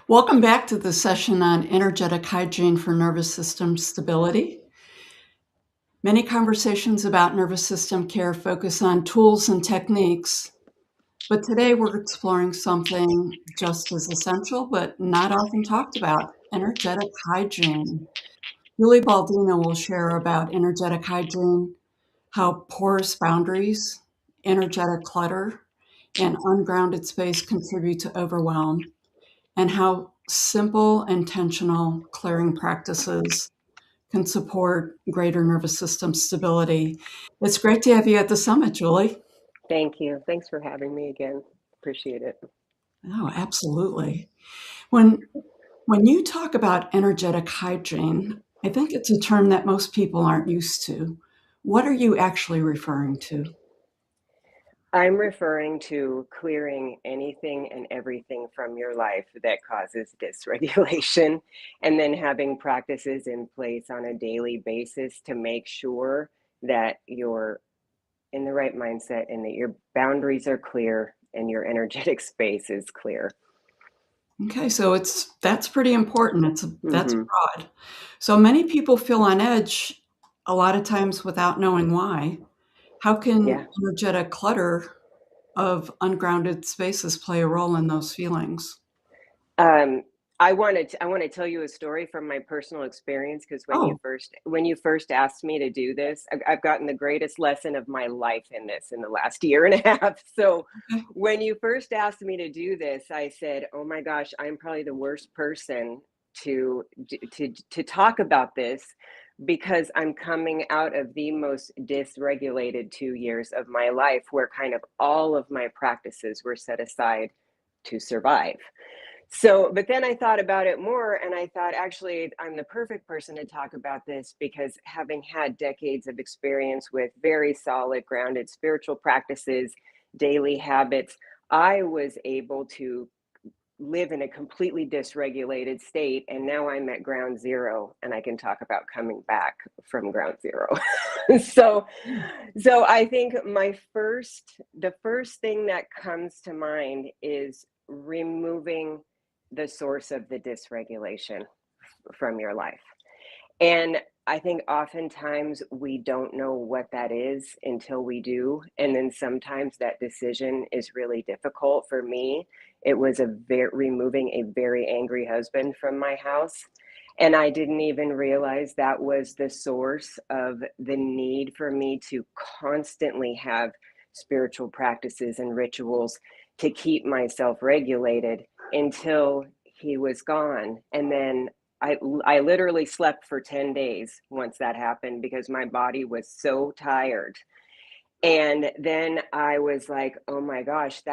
Welcome back to the session on energetic hygiene for nervous system stability. Many conversations about nervous system care focus on tools and techniques, but today we're exploring something just as essential but not often talked about: energetic hygiene. Julie Baldino will share about energetic hygiene, how porous boundaries, energetic clutter, and ungrounded space contribute to overwhelm, and how simple, intentional clearing practices can support greater nervous system stability. It's great to have you at the summit, Julie. Thank you. Thanks for having me again. Appreciate it. Oh, absolutely. When you talk about energetic hygiene, I think it's a term that most people aren't used to. What are you actually referring to? I'm referring to clearing anything and everything from your life that causes dysregulation, and then having practices in place on a daily basis to make sure that you're in the right mindset and that your boundaries are clear and your energetic space is clear. Okay, so that's pretty important. That's Hmm. broad. So many people feel on edge a lot of times without knowing why. How Yeah. can energetic clutter of ungrounded spaces play a role in those feelings? Um, I want to tell you a story from my personal experience, because Oh, when you first asked me to do this, I've gotten the greatest lesson of my life in this in the last year and a half. So okay. when you first asked me to do this, I said, "Oh my gosh, I'm probably the worst person to talk about this, because I'm coming out of the most dysregulated 2 years of my life, where kind of all of my practices were set aside to survive." So, but then I thought about it more, and I thought, actually, I'm the perfect person to talk about this, because having had decades of experience with very solid, grounded spiritual practices, daily habits, I was able to live in a completely dysregulated state. And now I'm at ground zero, and I can talk about coming back from ground zero. so, so I think the first thing that comes to mind is removing the source of the dysregulation from your life. And I think oftentimes we don't know what that is until we do. And then sometimes that decision is really difficult. For me, it was removing a very angry husband from my house. And I didn't even realize that was the source of the need for me to constantly have spiritual practices and rituals to keep myself regulated until he was gone. And then I literally slept for 10 days once that happened, because my body was so tired. And then I was like, oh my gosh,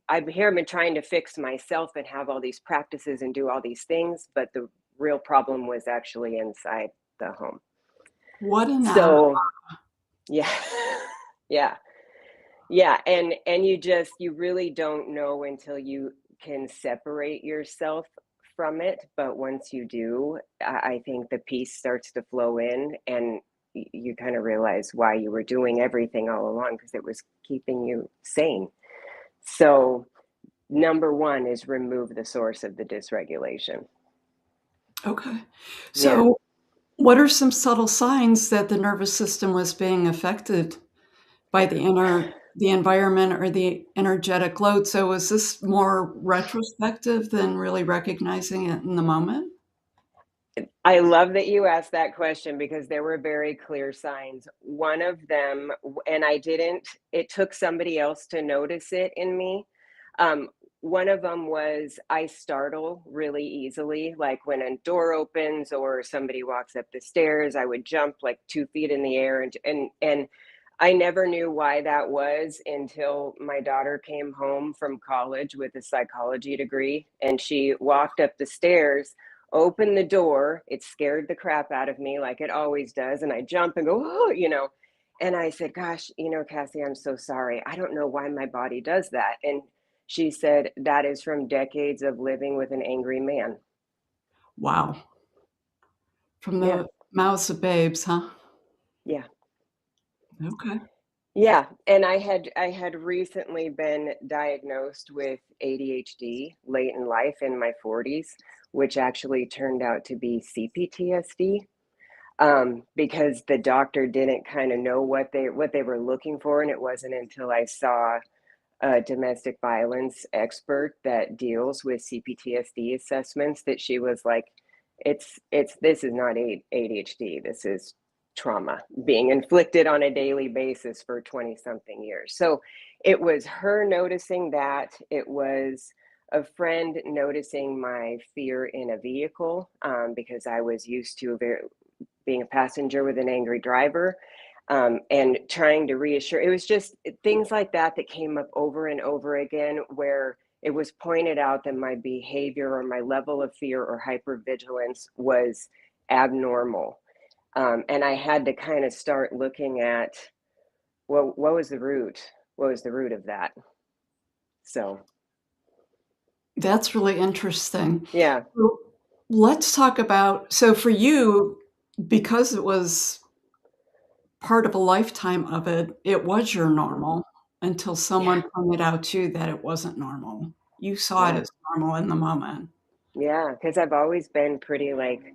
I've here been trying to fix myself and have all these practices and do all these things, but the real problem was actually inside the home. What an So, yeah. Yeah. Yeah, and you really don't know until you can separate yourself from it. But once you do, I think the peace starts to flow in, and you kind of realize why you were doing everything all along, because it was keeping you sane. So number one is remove the source of the dysregulation. okay. Yeah. So, what are some subtle signs that the nervous system was being affected by the environment or the energetic load? So, is this more retrospective than really recognizing it in the moment? I love that you asked that question, because there were very clear signs. One of them, and it took somebody else to notice it in me. Um, One of them was I startle really easily. Like when a door opens or somebody walks up the stairs, I would jump like 2 feet in the air. And I never knew why that was until my daughter came home from college with a psychology degree, and she walked up the stairs, opened the door. It scared the crap out of me, like it always does. And I jump and go, oh. And I said, gosh, Cassie, I'm so sorry. I don't know why my body does that. And she said, that is from decades of living with an angry man. Wow. From Yeah. the mouths of babes, huh? Yeah. Okay. Yeah, and I had recently been diagnosed with ADHD late in life in my 40s, which actually turned out to be CPTSD, because the doctor didn't kind of know what they were looking for, and it wasn't until I saw a domestic violence expert that deals with CPTSD assessments that she was like, it's this is not ADHD. This is trauma being inflicted on a daily basis for 20 something years. So it was her noticing that. It was a friend noticing my fear in a vehicle, because I was used to being a passenger with an angry driver, and trying to reassure. It was just things like that that came up over and over again, where it was pointed out that my behavior or my level of fear or hypervigilance was abnormal. And I had to kind of start looking at, well, what was the root? What was the root of that? So, That's really interesting. yeah, So let's talk about, so for you, because it was part of a lifetime of it, it was your normal until yeah, someone pointed out to you that it wasn't normal. You saw it yeah. as normal in the moment. Yeah, because I've always been pretty like,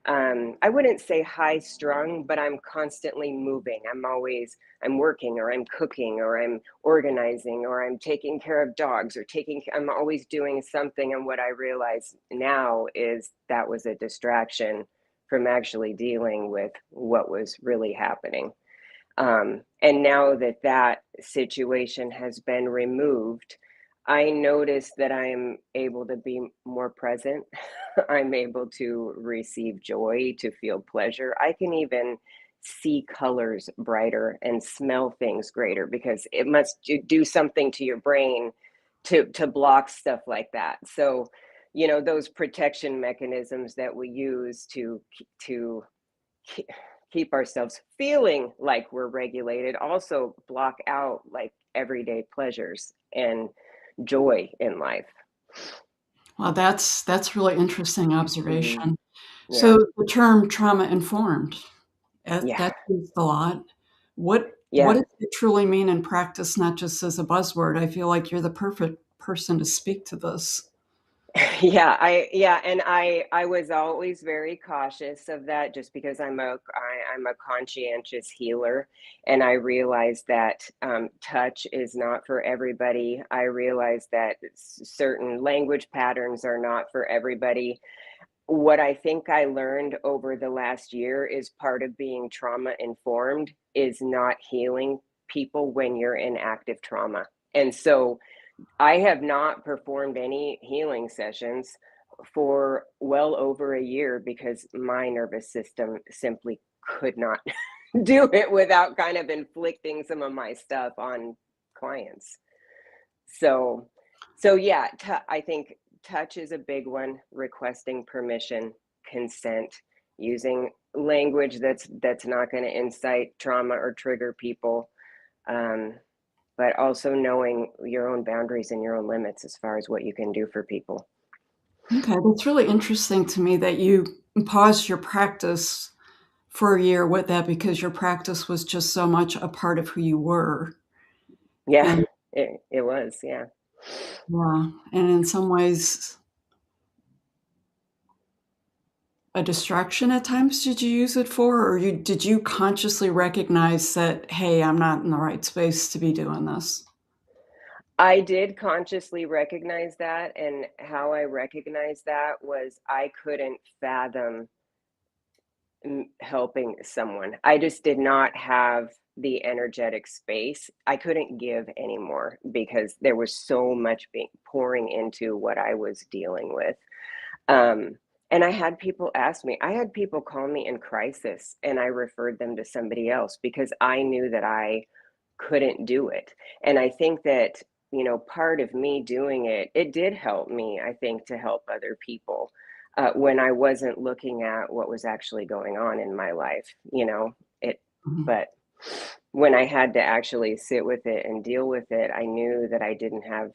I wouldn't say high strung, but I'm constantly moving. I'm working or I'm cooking or I'm organizing or I'm taking care of dogs or I'm always doing something. And what I realize now is that was a distraction from actually dealing with what was really happening. And now that that situation has been removed, I notice that I'm able to be more present. I'm able to receive joy, to feel pleasure. I can even see colors brighter and smell things greater, because it must do something to your brain to block stuff like that. So, those protection mechanisms that we use to keep ourselves feeling like we're regulated also block out like everyday pleasures and joy in life. Well, that's really interesting Hmm. observation. Yeah. So the term trauma informed, Yeah. that's used a lot. What Yeah. does it truly mean in practice, not just as a buzzword? I feel like you're the perfect person to speak to this. And I was always very cautious of that, just because I'm a conscientious healer, and I realized that touch is not for everybody. I realized that certain language patterns are not for everybody. What I think I learned over the last year is part of being trauma informed is not healing people when you're in active trauma. And so I have not performed any healing sessions for well over a year, because my nervous system simply could not do it without kind of inflicting some of my stuff on clients. So, so yeah, I think touch is a big one. Requesting permission, consent, using language that's not going to incite trauma or trigger people, um, but also knowing your own boundaries and your own limits as far as what you can do for people. Okay, that's really interesting to me that you paused your practice for a year with that because your practice was just so much a part of who you were. Yeah, And it was. Yeah. yeah, and in some ways a distraction at times did you use it for, or did you consciously recognize that, hey, I'm not in the right space to be doing this? I did consciously recognize that. And how I recognized that was I couldn't fathom helping someone. I just did not have the energetic space. I couldn't give anymore because there was so much being pouring into what I was dealing with. Um, and I had people call me in crisis, and I referred them to somebody else because I knew that I couldn't do it. And I think that, part of me doing it, it did help me, I think, to help other people, when I wasn't looking at what was actually going on in my life, it, Mhm. but when I had to actually sit with it and deal with it, I knew that I didn't have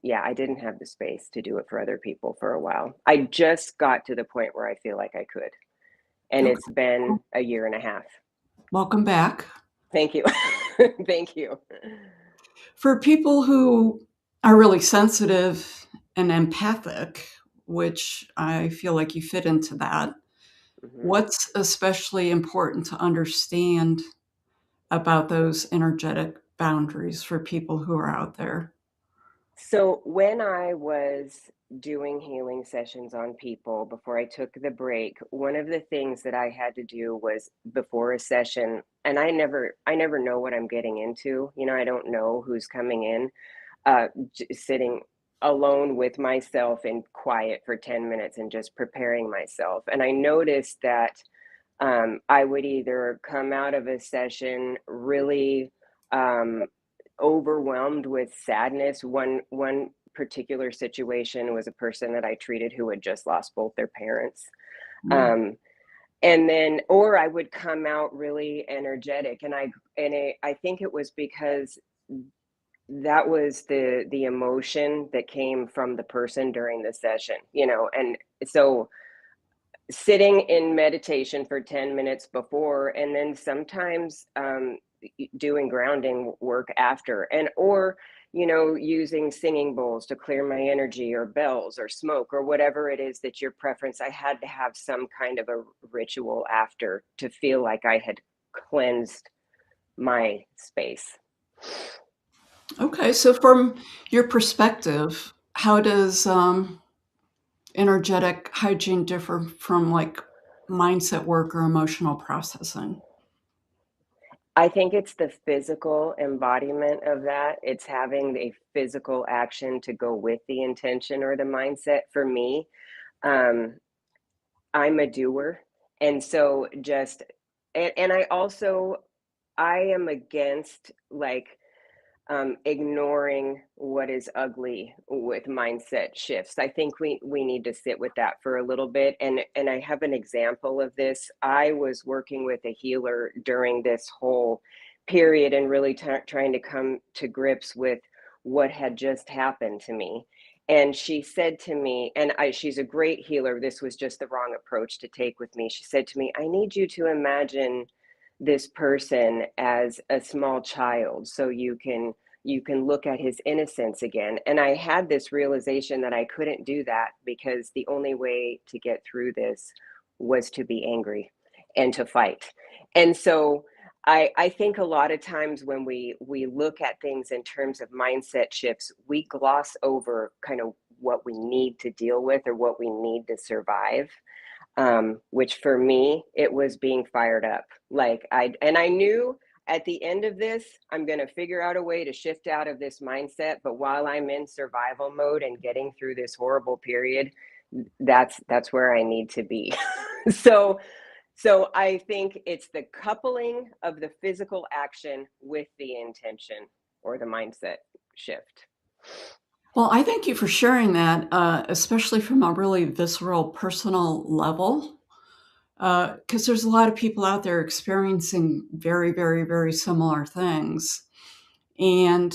yeah, I didn't have the space to do it for other people for a while. I just got to the point where I feel like I could, and Okay, it's been well, a year and a half. welcome back. Thank you. Thank you. For people who are really sensitive and empathic, which I feel like you fit into that, Mhm. what's especially important to understand about those energetic boundaries for people who are out there? So when I was doing healing sessions on people before I took the break, one of the things that I had to do was before a session, and I never know what I'm getting into. I don't know who's coming in. Sitting alone with myself in quiet for 10 minutes and just preparing myself. And I noticed that I would either come out of a session really um, overwhelmed with sadness. One particular situation was a person that I treated who had just lost both their parents. Mm. Um, and then, or I would come out really energetic, I think it was because that was the emotion that came from the person during the session, and so sitting in meditation for 10 minutes before, and then sometimes doing grounding work after, and or using singing bowls to clear my energy, or bells or smoke, or whatever it is that your preference. I had to have some kind of a ritual after to feel like I had cleansed my space. Okay, so from your perspective, how does energetic hygiene differ from like mindset work or emotional processing? I think it's the physical embodiment of that. It's having a physical action to go with the intention or the mindset. For me, um, I'm a doer. And so and I also, I am against like ignoring what is ugly with mindset shifts. I think we need to sit with that for a little bit. And I have an example of this. I was working with a healer during this whole period and really trying to come to grips with what had just happened to me. And she said to me, she's a great healer. This was just the wrong approach to take with me. She said to me, I need you to imagine this person as a small child so you can look at his innocence again. And I had this realization that I couldn't do that because the only way to get through this was to be angry and to fight. And so I think a lot of times when we look at things in terms of mindset shifts, we gloss over kind of what we need to deal with or what we need to survive, which for me, it was being fired up. I knew at the end of this, I'm going to figure out a way to shift out of this mindset. But while I'm in survival mode and getting through this horrible period, that's where I need to be. so, so I think it's the coupling of the physical action with the intention or the mindset shift. Well, I thank you for sharing that, especially from a really visceral, personal level, because there's a lot of people out there experiencing very, very, very similar things. And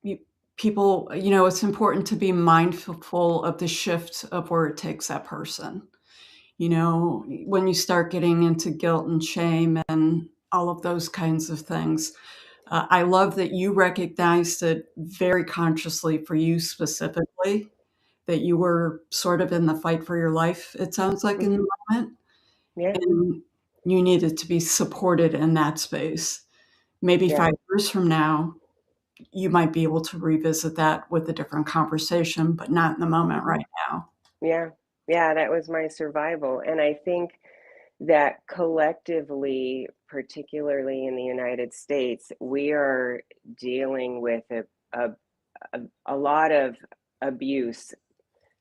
you, people, it's important to be mindful of the shift of where it takes that person. When you start getting into guilt and shame and all of those kinds of things, I love that you recognized it very consciously for you specifically, that you were sort of in the fight for your life, it sounds like, in Hmm. the moment, Yeah, and you needed to be supported in that space. Maybe yeah. 5 years from now, you might be able to revisit that with a different conversation, but not in the moment Hmm. right now. Yeah, yeah. That was my survival, and I think that collectively, particularly in the United States, we are dealing with a, a lot of abuse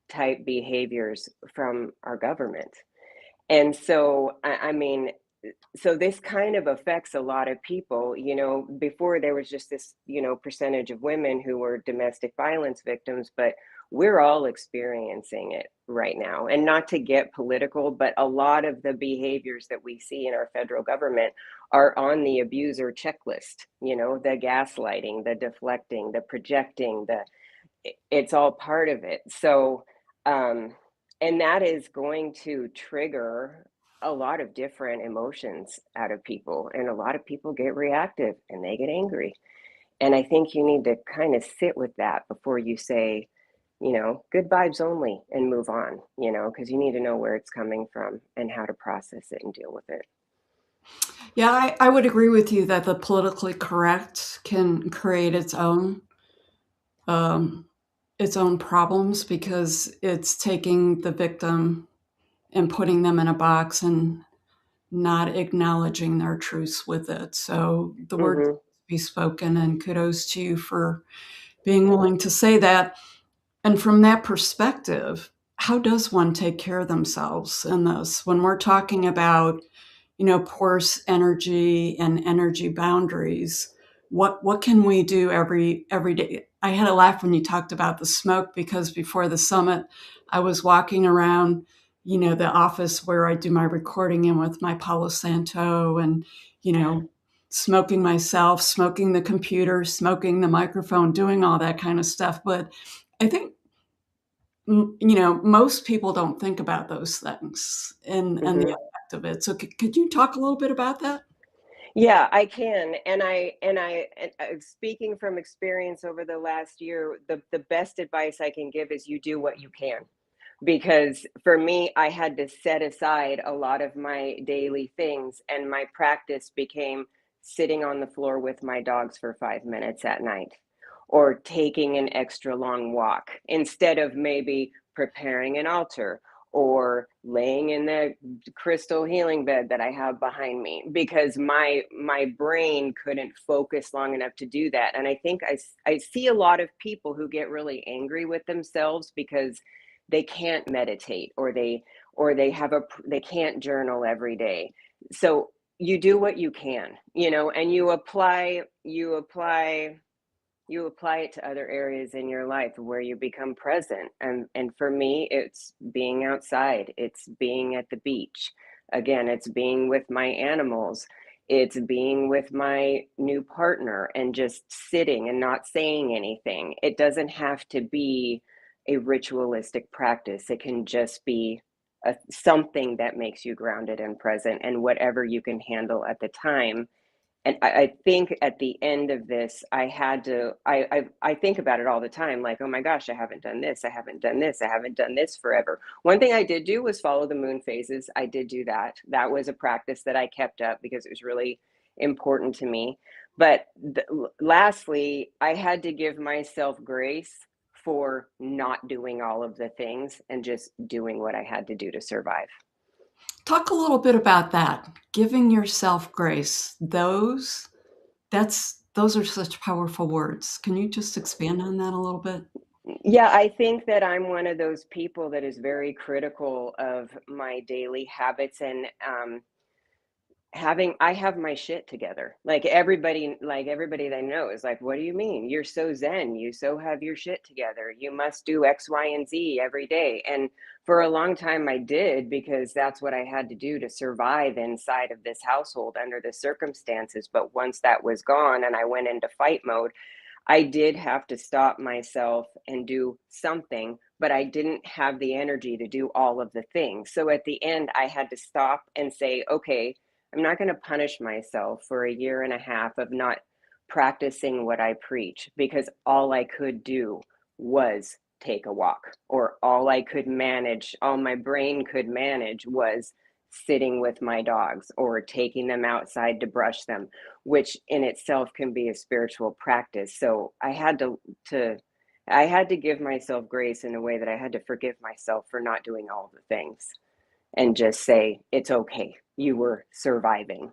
type behaviors from our government. And so, I mean, so this kind of affects a lot of people. Before there was just this percentage of women who were domestic violence victims, but we're all experiencing it right now. And not to get political, but a lot of the behaviors that we see in our federal government are on the abuser checklist. The gaslighting, the deflecting, the projecting, it's all part of it. So and that is going to trigger a lot of different emotions out of people, and a lot of people get reactive and they get angry. And I think you need to kind of sit with that before you say, good vibes only and move on, because you need to know where it's coming from and how to process it and deal with it. Yeah, I would agree with you that the politically correct can create um, its own problems because it's taking the victim and putting them in a box and not acknowledging their truths with it. So the word Mm-hmm. be spoken, and kudos to you for being willing to say that. And from that perspective, how does one take care of themselves in this? When we're talking about, porous energy and energy boundaries, what can we do every day? I had a laugh when you talked about the smoke because before the summit, I was walking around, the office where I do my recording in with my Palo Santo and, you know, smoking myself, smoking the computer, smoking the microphone, doing all that kind of stuff. But I think most people don't think about those things and the Mm-hmm. effect of it. So could you talk a little bit about that? Yeah, I can. Speaking from experience over the last year, the best advice I can give is you do what you can. Because for me, I had to set aside a lot of my daily things, and my practice became sitting on the floor with my dogs for 5 minutes at night, or taking an extra long walk instead of maybe preparing an altar or laying in the crystal healing bed that I have behind me, because my brain couldn't focus long enough to do that. And I think I see a lot of people who get really angry with themselves because they can't meditate, or they can't journal every day. So you do what you can, and you apply it to other areas in your life where you become present. And for me, it's being outside, it's being at the beach. Again, it's being with my animals, it's being with my new partner and just sitting and not saying anything. It doesn't have to be a ritualistic practice. It can just be something that makes you grounded and present, and whatever you can handle at the time. And I think at the end of this, I had to, I think about it all the time, like, oh my gosh, I haven't done this, I haven't done this, I haven't done this forever. One thing I did do was follow the moon phases. I did do that. That was a practice that I kept up because it was really important to me. But lastly, I had to give myself grace for not doing all of the things and just doing what I had to do to survive. Talk a little bit about that. Giving yourself grace. Those are such powerful words. Can you just expand on that a little bit? Yeah, I think that I'm one of those people that is very critical of my daily habits, and having I have my shit together. Like everybody that I know is like, what do you mean? You're so zen, you so have your shit together. You must do X, Y, and Z every day. And for a long time I did, because that's what I had to do to survive inside of this household under the circumstances. But once that was gone and I went into fight mode, I did have to stop myself and do something, but I didn't have the energy to do all of the things. So at the end, I had to stop and say, okay, I'm not going to punish myself for a year and a half of not practicing what I preach, because all I could do was take a walk, or all my brain could manage was sitting with my dogs or taking them outside to brush them, which in itself can be a spiritual practice. So to I had to give myself grace in a way that I had to forgive myself for not doing all the things, and just say, it's okay. You were surviving.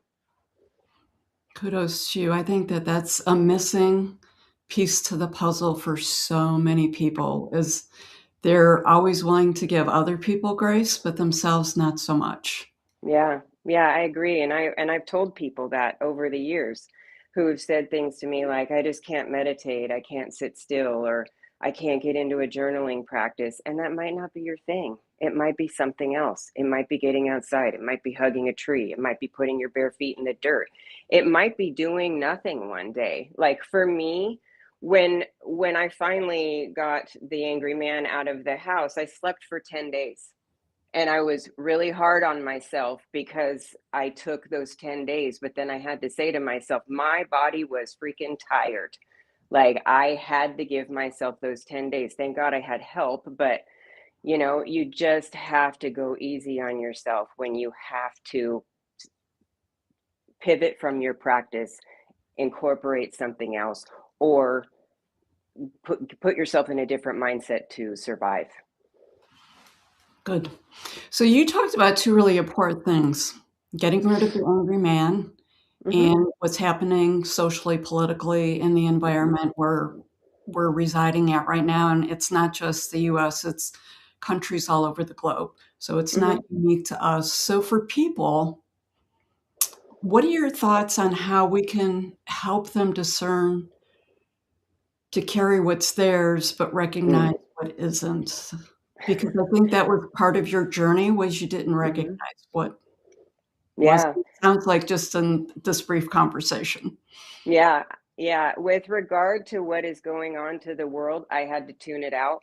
Kudos to you. I think that that's a missing piece to the puzzle for so many people is they're always willing to give other people grace, but themselves not so much. Yeah. Yeah, I agree. And I've told people that over the years, who have said things to me like, I just can't meditate, I can't sit still, or I can't get into a journaling practice. And that might not be your thing. It might be something else. It might be getting outside. It might be hugging a tree. It might be putting your bare feet in the dirt. It might be doing nothing one day. Like for me, when I finally got the angry man out of the house, I slept for 10 days. And I was really hard on myself because I took those 10 days, but then I had to say to myself, my body was freaking tired. Like I had to give myself those 10 days. Thank God I had help, but you just have to go easy on yourself when you have to pivot from your practice, incorporate something else, or put yourself in a different mindset to survive. Good. So you talked about two really important things, getting rid of the angry man Hmm. and what's happening socially, politically in the Hmm. environment where we're residing at right now. And it's not just the US, it's countries all over the globe. So it's not Hmm. unique to us. So for people, what are your thoughts on how we can help them discern to carry what's theirs, but recognize Mm. what isn't? Because I think that was part of your journey was you didn't recognize Hmm. what Yeah. wasn't. Sounds like just in this brief conversation. Yeah. Yeah. With regard to what is going on to the world, I had to tune it out.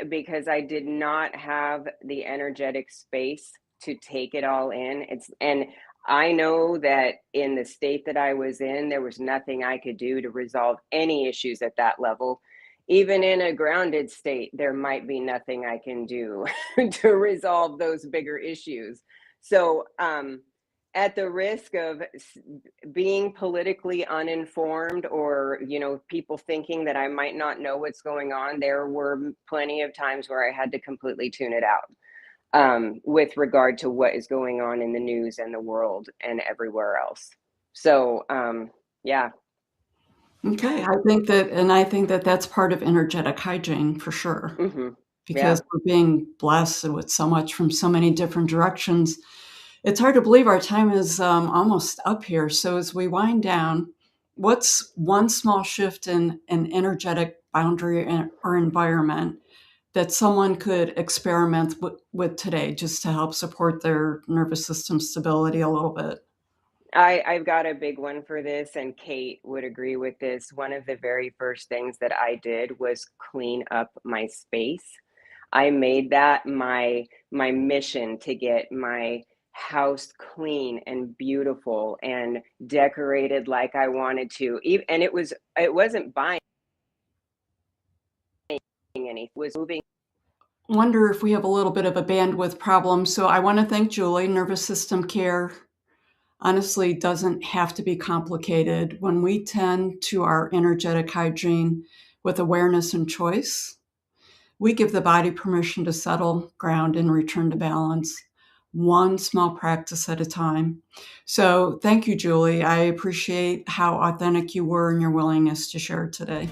Because I did not have the energetic space to take it all in. And I know that in the state that I was in, there was nothing I could do to resolve any issues at that level. Even in a grounded state, there might be nothing I can do to resolve those bigger issues. So, at the risk of being politically uninformed, or people thinking that I might not know what's going on, there were plenty of times where I had to completely tune it out, with regard to what is going on in the news and the world and everywhere else. So yeah. Okay, I think that that's part of energetic hygiene for sure, Hmm. because Yeah. we're being blessed with so much from so many different directions. It's hard to believe our time is almost up here. So as we wind down, what's one small shift in an energetic boundary or environment that someone could experiment with today just to help support their nervous system stability a little bit? I've got a big one for this, and Kate would agree with this. One of the very first things that I did was clean up my space. I made that my mission to get my house clean and beautiful and decorated like I wanted to. And it wasn't buying anything, it was moving. Wonder if we have a little bit of a bandwidth problem. So I want to thank Julie. Nervous system care honestly doesn't have to be complicated. When we tend to our energetic hygiene with awareness and choice, we give the body permission to settle, ground, and return to balance, one small practice at a time. So thank you, Julie. I appreciate how authentic you were and your willingness to share today.